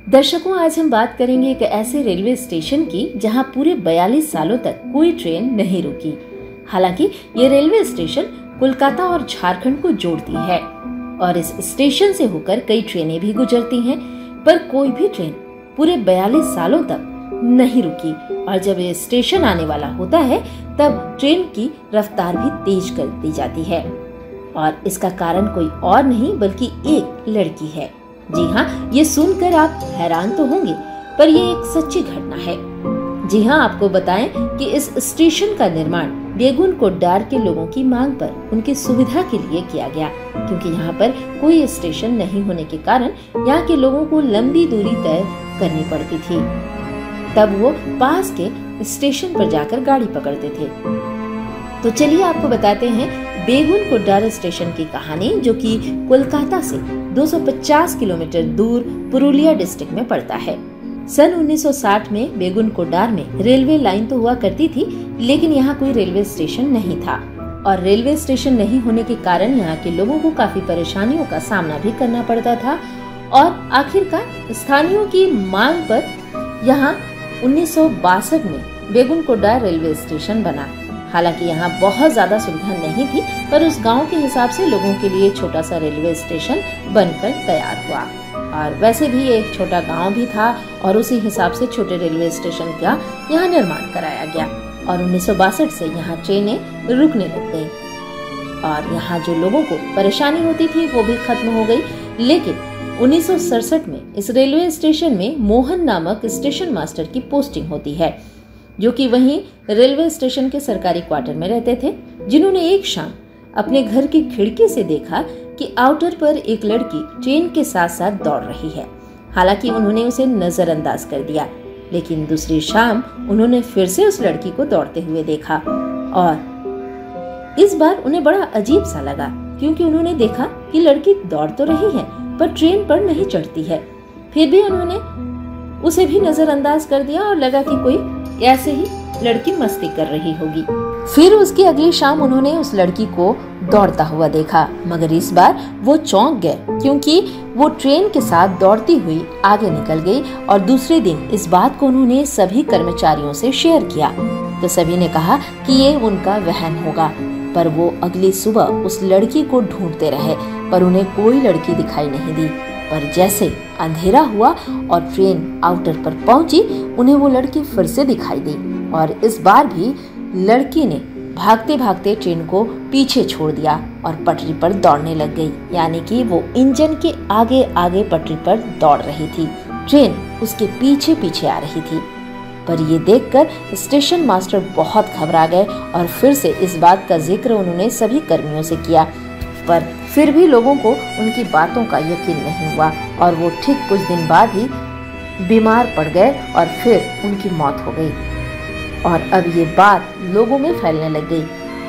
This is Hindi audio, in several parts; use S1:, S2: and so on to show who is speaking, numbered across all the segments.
S1: दर्शकों, आज हम बात करेंगे एक ऐसे रेलवे स्टेशन की जहां पूरे 42 सालों तक कोई ट्रेन नहीं रुकी। हालांकि ये रेलवे स्टेशन कोलकाता और झारखंड को जोड़ती है और इस स्टेशन से होकर कई ट्रेनें भी गुजरती हैं, पर कोई भी ट्रेन पूरे 42 सालों तक नहीं रुकी। और जब ये स्टेशन आने वाला होता है तब ट्रेन की रफ्तार भी तेज कर दी जाती है और इसका कारण कोई और नहीं बल्कि एक लड़की है। जी हाँ, ये सुनकर आप हैरान तो होंगे, पर ये एक सच्ची घटना है। जी हाँ, आपको बताएं कि इस स्टेशन का निर्माण बेगुन कोड्डार के लोगों की मांग पर उनकी सुविधा के लिए किया गया, क्योंकि यहाँ पर कोई स्टेशन नहीं होने के कारण यहाँ के लोगों को लंबी दूरी तय करनी पड़ती थी। तब वो पास के स्टेशन पर जाकर गाड़ी पकड़ते थे। तो चलिए आपको बताते हैं बेगुन कोड्डार स्टेशन की कहानी, जो कि कोलकाता से 250 किलोमीटर दूर पुरुलिया डिस्ट्रिक्ट में पड़ता है। सन 1960 में बेगुन कोड्डार में रेलवे लाइन तो हुआ करती थी, लेकिन यहाँ कोई रेलवे स्टेशन नहीं था और रेलवे स्टेशन नहीं होने के कारण यहाँ के लोगों को काफी परेशानियों का सामना भी करना पड़ता था। और आखिरकार स्थानीयों की मांग पर यहाँ 1962 में बेगुन कोड्डार रेलवे स्टेशन बना। हालांकि यहाँ बहुत ज्यादा सुविधा नहीं थी, पर उस गांव के हिसाब से लोगों के लिए छोटा सा रेलवे स्टेशन बनकर तैयार हुआ। और वैसे भी एक छोटा गांव भी था और उसी हिसाब से छोटे रेलवे स्टेशन का यहाँ निर्माण कराया गया और 1962 से यहाँ ट्रेनें रुकने लग गयी और यहाँ जो लोगों को परेशानी होती थी वो भी खत्म हो गई। लेकिन 1967 में इस रेलवे स्टेशन में मोहन नामक स्टेशन मास्टर की पोस्टिंग होती है, जो कि वहीं रेलवे स्टेशन के सरकारी क्वार्टर में रहते थे, जिन्होंने एक शाम अपने घर की खिड़की से देखा कि आउटर पर एक लड़की ट्रेन के साथ साथ दौड़ रही है। हालांकि उन्होंने उसे नजरअंदाज कर दिया, लेकिन दूसरी शाम उन्होंने फिर से उस लड़की को दौड़ते हुए देखा और इस बार उन्हें बड़ा अजीब सा लगा, क्योंकि उन्होंने देखा कि लड़की दौड़ तो रही है पर ट्रेन पर नहीं चढ़ती है। फिर भी उन्होंने उसे भी नजरअंदाज कर दिया और लगा कि कोई ऐसे ही लड़की मस्ती कर रही होगी। फिर उसकी अगली शाम उन्होंने उस लड़की को दौड़ता हुआ देखा, मगर इस बार वो चौंक गए, क्योंकि वो ट्रेन के साथ दौड़ती हुई आगे निकल गई। और दूसरे दिन इस बात को उन्होंने सभी कर्मचारियों से शेयर किया, तो सभी ने कहा कि ये उनका वहम होगा। पर वो अगली सुबह उस लड़की को ढूंढते रहे, पर उन्हें कोई लड़की दिखाई नहीं दी। पर जैसे अंधेरा हुआ और ट्रेन आउटर पर पहुंची, उन्हें वो लड़की फिर से दिखाई दी और इस बार भी लड़की ने भागते भागते ट्रेन को पीछे छोड़ दिया और पटरी पर दौड़ने लग गई। यानी कि वो इंजन के आगे आगे पटरी पर दौड़ रही थी, ट्रेन उसके पीछे पीछे आ रही थी। पर ये देखकर स्टेशन मास्टर बहुत घबरा गए और फिर से इस बात का जिक्र उन्होंने सभी कर्मियों से किया, पर फिर भी लोगों को उनकी बातों का यकीन नहीं हुआ और वो ठीक कुछ दिन बाद ही बीमार पड़ गए और फिर उनकी मौत हो गई। और अब ये बात लोगों में फैलने लग गई।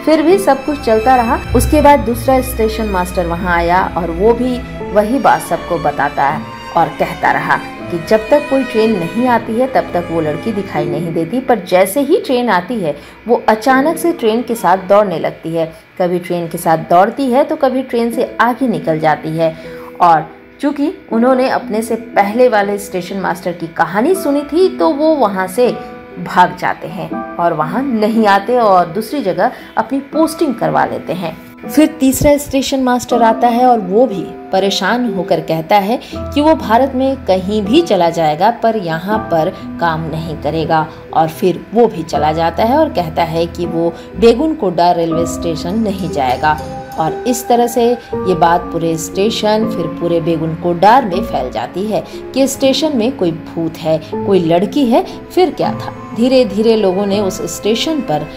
S1: फिर भी सब कुछ चलता रहा। उसके बाद दूसरा स्टेशन मास्टर वहां आया और वो भी वही बात सबको बताता है और कहता रहा कि जब तक कोई ट्रेन नहीं आती है तब तक वो लड़की दिखाई नहीं देती, पर जैसे ही ट्रेन आती है वो अचानक से ट्रेन के साथ दौड़ने लगती है। कभी ट्रेन के साथ दौड़ती है तो कभी ट्रेन से आगे निकल जाती है। और चूंकि उन्होंने अपने से पहले वाले स्टेशन मास्टर की कहानी सुनी थी, तो वो वहां से भाग जाते हैं और वहां नहीं आते और दूसरी जगह अपनी पोस्टिंग करवा लेते हैं। फिर तीसरा स्टेशन मास्टर आता है और वो भी परेशान होकर कहता है कि वो भारत में कहीं भी चला जाएगा पर यहाँ पर काम नहीं करेगा। और फिर वो भी चला जाता है और कहता है कि वो बेगुन कोड्डार रेलवे स्टेशन नहीं जाएगा। और इस तरह से ये बात पूरे स्टेशन फिर पूरे बेगुन कोड्डार में फैल जाती है कि स्टेशन में कोई भूत है, कोई लड़की है। फिर क्या था, धीरे धीरे लोगों ने उस स्टेशन पर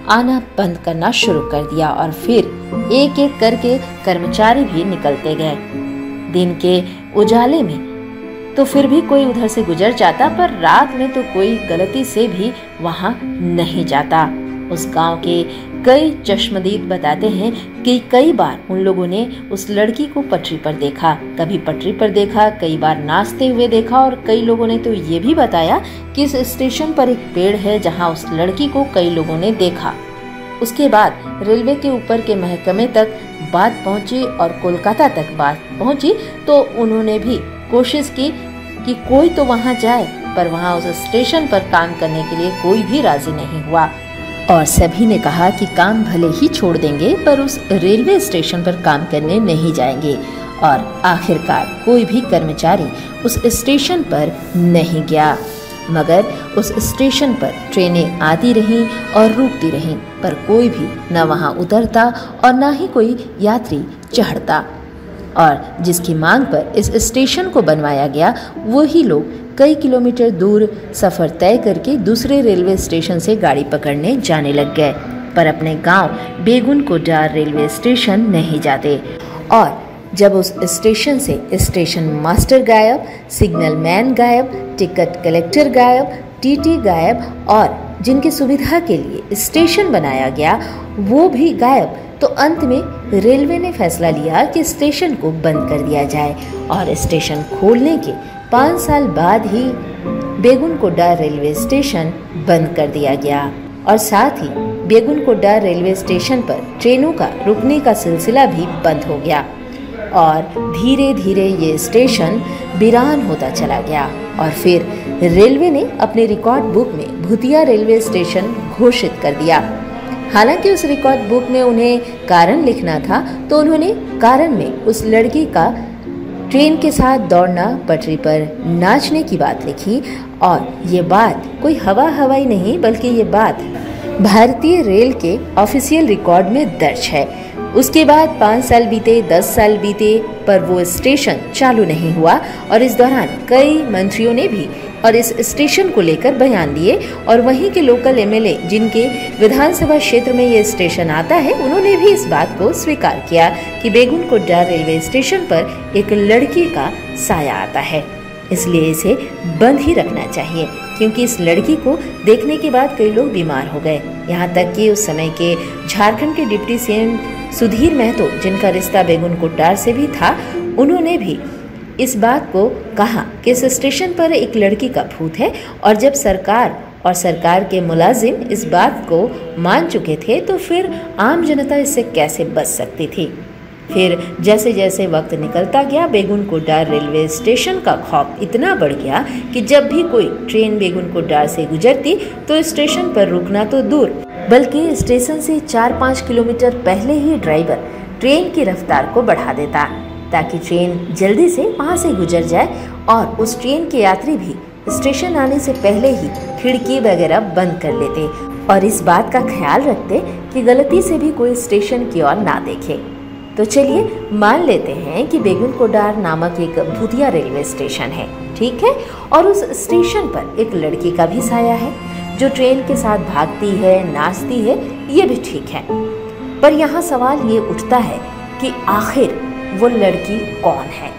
S1: आना बंद करना शुरू कर दिया और फिर एक एक करके कर्मचारी भी निकलते गए। दिन के उजाले में तो फिर भी कोई उधर से गुजर जाता, पर रात में तो कोई गलती से भी वहां नहीं जाता। उस गांव के कई चश्मदीद बताते हैं कि कई बार उन लोगों ने उस लड़की को पटरी पर देखा, कभी पटरी पर देखा, कई बार नाचते हुए देखा। और कई लोगों ने तो ये भी बताया कि इस स्टेशन पर एक पेड़ है जहां उस लड़की को कई लोगों ने देखा। उसके बाद रेलवे के ऊपर के महकमे तक बात पहुंची और कोलकाता तक बात पहुंची, तो उन्होंने भी कोशिश की कि कोई तो वहां जाए, पर वहां उस स्टेशन पर काम करने के लिए कोई भी राजी नहीं हुआ और सभी ने कहा कि काम भले ही छोड़ देंगे पर उस रेलवे स्टेशन पर काम करने नहीं जाएंगे। और आखिरकार कोई भी कर्मचारी उस स्टेशन पर नहीं गया, मगर उस स्टेशन पर ट्रेनें आती रहीं और रुकती रहीं, पर कोई भी न वहां उतरता और न ही कोई यात्री चढ़ता। और जिसकी मांग पर इस स्टेशन को बनवाया गया, वही लोग कई किलोमीटर दूर सफर तय करके दूसरे रेलवे स्टेशन से गाड़ी पकड़ने जाने लग गए, पर अपने गांव बेगुनकोटा रेलवे स्टेशन नहीं जाते। और जब उस स्टेशन से स्टेशन मास्टर गायब, सिग्नल मैन गायब, टिकट कलेक्टर गायब, टीटी गायब और जिनकी सुविधा के लिए स्टेशन बनाया गया वो भी गायब, तो अंत में रेलवे ने फैसला लिया कि स्टेशन को बंद कर दिया जाए और स्टेशन खोलने के 5 साल बाद ही बेगुनकोटा रेलवे स्टेशन बंद कर दिया गया। और साथ ही बेगुनकोटा रेलवे स्टेशन पर ट्रेनों का रुकने का सिलसिला भी बंद हो गया और धीरे धीरे ये स्टेशन वीरान होता चला गया। और फिर रेलवे ने अपने रिकॉर्ड बुक में भूतिया रेलवे स्टेशन घोषित कर दिया। हालांकि उस रिकॉर्ड बुक में उन्हें कारण लिखना था, तो उन्होंने कारण में उस लड़की का ट्रेन के साथ दौड़ना, पटरी पर नाचने की बात लिखी। और ये बात कोई हवाई नहीं, बल्कि ये बात भारतीय रेल के ऑफिशियल रिकॉर्ड में दर्ज है। उसके बाद 5 साल बीते, 10 साल बीते, पर वो स्टेशन चालू नहीं हुआ। और इस दौरान कई मंत्रियों ने भी और इस स्टेशन को लेकर बयान दिए और वहीं के लोकल एमएलए जिनके विधानसभा क्षेत्र में ये स्टेशन आता है, उन्होंने भी इस बात को स्वीकार किया कि बेगुनकोटा रेलवे स्टेशन पर एक लड़की का साया आता है, इसलिए इसे बंद ही रखना चाहिए। क्योंकि इस लड़की को देखने के बाद कई लोग बीमार हो गए, यहाँ तक कि उस समय के झारखंड के डिप्टी सीएम सुधीर महतो, जिनका रिश्ता बेगुनकोटा से भी था, उन्होंने भी इस बात को कहा कि इस स्टेशन पर एक लड़की का भूत है। और जब सरकार और सरकार के मुलाजिम इस बात को मान चुके थे, तो फिर आम जनता इससे कैसे बच सकती थी। फिर जैसे जैसे वक्त निकलता गया, बेगुनकोटा रेलवे स्टेशन का खौफ इतना बढ़ गया कि जब भी कोई ट्रेन बेगुनकोटा से गुजरती तो स्टेशन पर रुकना तो दूर, बल्कि स्टेशन से 4-5 किलोमीटर पहले ही ड्राइवर ट्रेन की रफ्तार को बढ़ा देता, ताकि ट्रेन जल्दी से वहां से गुजर जाए और उस ट्रेन के यात्री भी स्टेशन आने से पहले ही खिड़की वगैरह बंद कर लेते और इस बात का ख्याल रखते कि गलती से भी कोई स्टेशन की ओर ना देखे। तो चलिए मान लेते हैं कि बेगुनकोटा नामक एक भूतिया रेलवे स्टेशन है, ठीक है, और उस स्टेशन पर एक लड़की का भी साया है जो ट्रेन के साथ भागती है, नाचती है, ये भी ठीक है। पर यहाँ सवाल ये उठता है कि आखिर वो लड़की कौन है।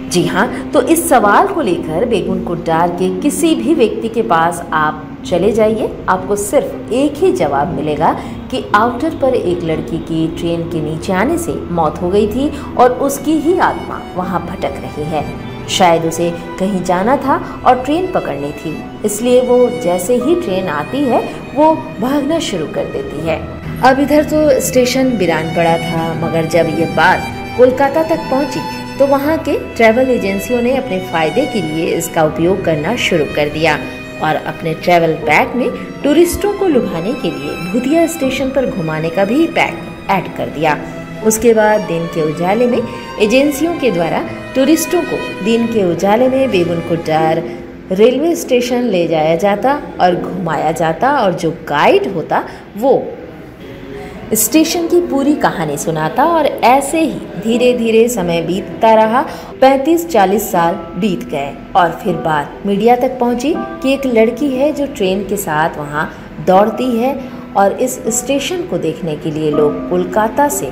S1: जी हाँ, तो इस सवाल को लेकर बेगुनकोटा के किसी भी व्यक्ति के पास आप चले जाइए, आपको सिर्फ एक ही जवाब मिलेगा कि आउटर पर एक लड़की की ट्रेन के नीचे आने से मौत हो गई थी और उसकी ही आत्मा वहां भटक रही है। शायद उसे कहीं जाना था और ट्रेन पकड़नी थी, इसलिए वो जैसे ही ट्रेन आती है वो भागना शुरू कर देती है। अब इधर तो स्टेशन वीरान पड़ा था, मगर जब ये बात कोलकाता तक पहुंची तो वहां के ट्रैवल एजेंसियों ने अपने फायदे के लिए इसका उपयोग करना शुरू कर दिया और अपने ट्रैवल पैक में टूरिस्टों को लुभाने के लिए भूतिया स्टेशन पर घुमाने का भी पैक ऐड कर दिया। उसके बाद दिन के उजाले में एजेंसियों के द्वारा टूरिस्टों को दिन के उजाले में बेगुनकोटा रेलवे स्टेशन ले जाया जाता और घुमाया जाता और जो गाइड होता वो स्टेशन की पूरी कहानी सुनाता और ऐसे ही धीरे धीरे समय बीतता रहा। 35-40 साल बीत गए और फिर बात मीडिया तक पहुंची कि एक लड़की है जो ट्रेन के साथ वहां दौड़ती है और इस स्टेशन को देखने के लिए लोग कोलकाता से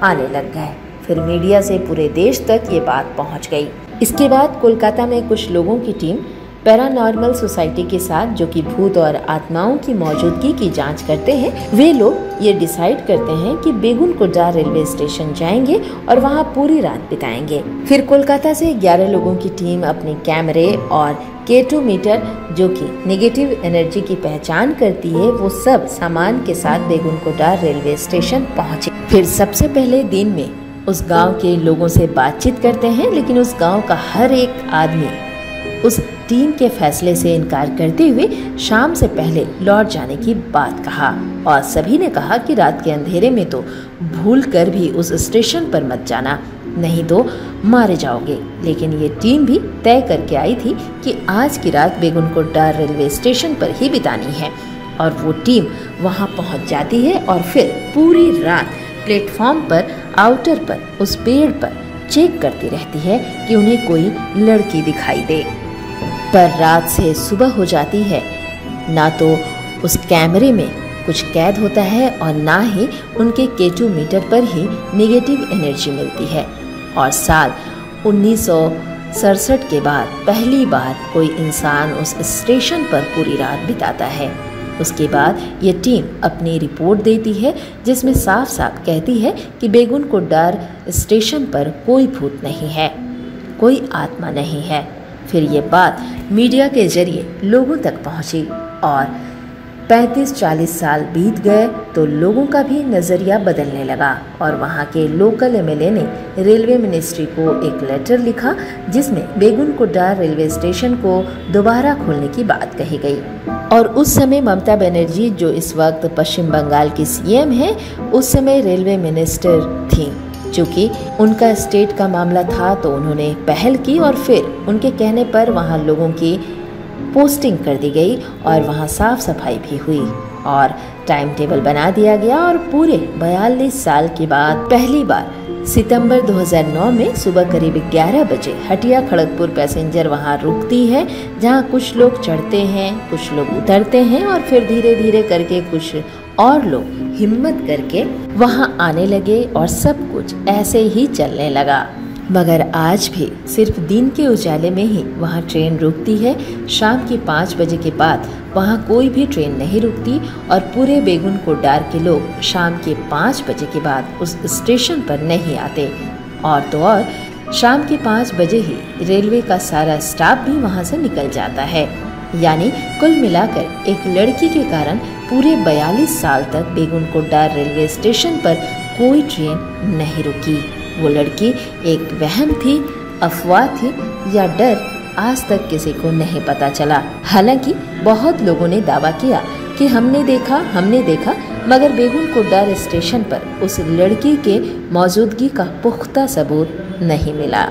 S1: आने लग गए। फिर मीडिया से पूरे देश तक ये बात पहुंच गई। इसके बाद कोलकाता में कुछ लोगों की टीम पैरानॉर्मल सोसाइटी के साथ, जो कि भूत और आत्माओं की मौजूदगी की जांच करते हैं, वे लोग ये डिसाइड करते हैं कि बेगुनकोटा रेलवे स्टेशन जाएंगे और वहां पूरी रात बिताएंगे। फिर कोलकाता से 11 लोगों की टीम अपने कैमरे और K2 मीटर, जो कि नेगेटिव एनर्जी की पहचान करती है, वो सब सामान के साथ बेगुनकोटा रेलवे स्टेशन पहुंचे। फिर सबसे पहले दिन में उस गांव के लोगों से बातचीत करते हैं, लेकिन उस गांव का हर एक आदमी उस टीम के फैसले से इनकार करते हुए शाम से पहले लौट जाने की बात कहा। और सभी ने कहा कि रात के अंधेरे में तो भूल कर भी उस स्टेशन पर मत जाना, नहीं तो मारे जाओगे। लेकिन ये टीम भी तय करके आई थी कि आज की रात बेगुनकोड्डा रेलवे स्टेशन पर ही बितानी है। और वो टीम वहां पहुंच जाती है और फिर पूरी रात प्लेटफॉर्म पर, आउटर पर, उस पेड़ पर चेक करती रहती है कि उन्हें कोई लड़की दिखाई दे। पर रात से सुबह हो जाती है, ना तो उस कैमरे में कुछ कैद होता है और ना ही उनके K2 मीटर पर ही नेगेटिव एनर्जी मिलती है। और साल 1967 के बाद पहली बार कोई इंसान उस स्टेशन पर पूरी रात बिताता है। उसके बाद ये टीम अपनी रिपोर्ट देती है, जिसमें साफ साफ कहती है कि बेगुनकोड्डा स्टेशन पर कोई भूत नहीं है, कोई आत्मा नहीं है। फिर ये बात मीडिया के जरिए लोगों तक पहुंची और 35-40 साल बीत गए तो लोगों का भी नज़रिया बदलने लगा। और वहाँ के लोकल MLA ने रेलवे मिनिस्ट्री को एक लेटर लिखा, जिसमें बेगुनकोड्डा रेलवे स्टेशन को दोबारा खोलने की बात कही गई। और उस समय ममता बनर्जी, जो इस वक्त पश्चिम बंगाल की CM है, उस समय रेलवे मिनिस्टर थी। चूँकि उनका स्टेट का मामला था तो उन्होंने पहल की और फिर उनके कहने पर वहाँ लोगों की पोस्टिंग कर दी गई और वहाँ साफ सफाई भी हुई और टाइम टेबल बना दिया गया। और पूरे 42 साल के बाद पहली बार सितंबर 2009 में सुबह करीब 11 बजे हटिया खड़गपुर पैसेंजर वहाँ रुकती है, जहाँ कुछ लोग चढ़ते हैं, कुछ लोग उतरते हैं और फिर धीरे धीरे करके कुछ और लोग हिम्मत करके वहाँ आने लगे और सब कुछ ऐसे ही चलने लगा। मगर आज भी सिर्फ दिन के उजाले में ही वहाँ ट्रेन रुकती है। शाम के 5 बजे के बाद वहाँ कोई भी ट्रेन नहीं रुकती और पूरे बेगुनकोड्डा के लोग शाम के 5 बजे के बाद उस स्टेशन पर नहीं आते। और तो और शाम के 5 बजे ही रेलवे का सारा स्टाफ भी वहाँ से निकल जाता है। यानी कुल मिलाकर एक लड़की के कारण पूरे 42 साल तक बेगुनकोड्डा रेलवे स्टेशन पर कोई ट्रेन नहीं रुकी। वो लड़की एक वहम थी, अफवाह थी या डर, आज तक किसी को नहीं पता चला। हालांकि बहुत लोगों ने दावा किया कि हमने देखा, मगर बेगुनकोड्डा स्टेशन पर उस लड़की के मौजूदगी का पुख्ता सबूत नहीं मिला।